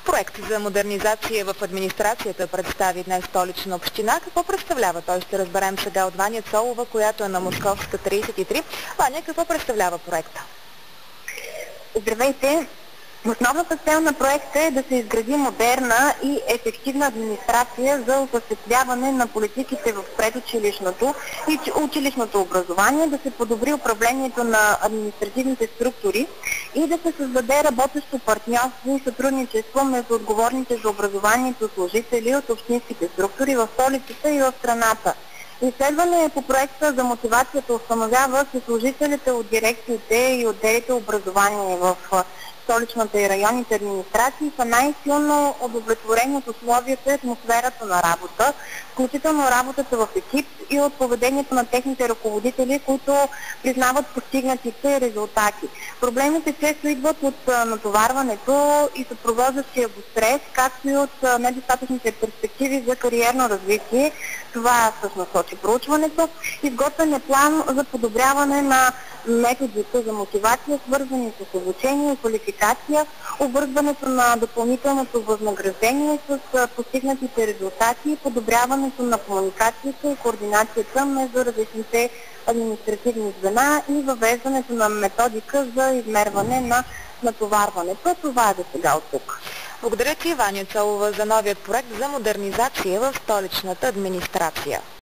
Проект за модернизация в администрацията представи днес Столична община. Какво представлява той, ще разберем сега от Ваня Цолова, която е на Московска 33. Ваня, какво представлява проекта? Здравейте! Основната цел на проекта е да се изгради модерна и ефективна администрация за осъществяване на политиките в предучилищното и училищното образование, да се подобри управлението на административните структури и да се създаде работещо партньорство и сътрудничество между отговорните за образованието служители от общинските структури в столицата и в страната. Изследване по проекта за мотивацията установява, че служителите от дирекциите и отделите образование в столичната и районните администрации са най-силно удовлетворени от условията и атмосферата на работа, включително работата в екип и от поведението на техните ръководители, които признават постигнатите резултати. Проблемите често идват от натоварването и съпровождащия го стрес, както и от недостатъчните перспективи за кариерно развитие. Това всъщност сочи проучването. Изготвен е план за подобряване на методите за мотивация, свързани с обучение и квалификация, обвързването на допълнителното възнаграждение с постигнатите резултати и подобряването на комуникацията и координацията между различните административни звена и въвеждането на методика за измерване на натоварването. Това е за сега от тук. Благодаря ти, Ваня Цолова, за новият проект за модернизация в столичната администрация.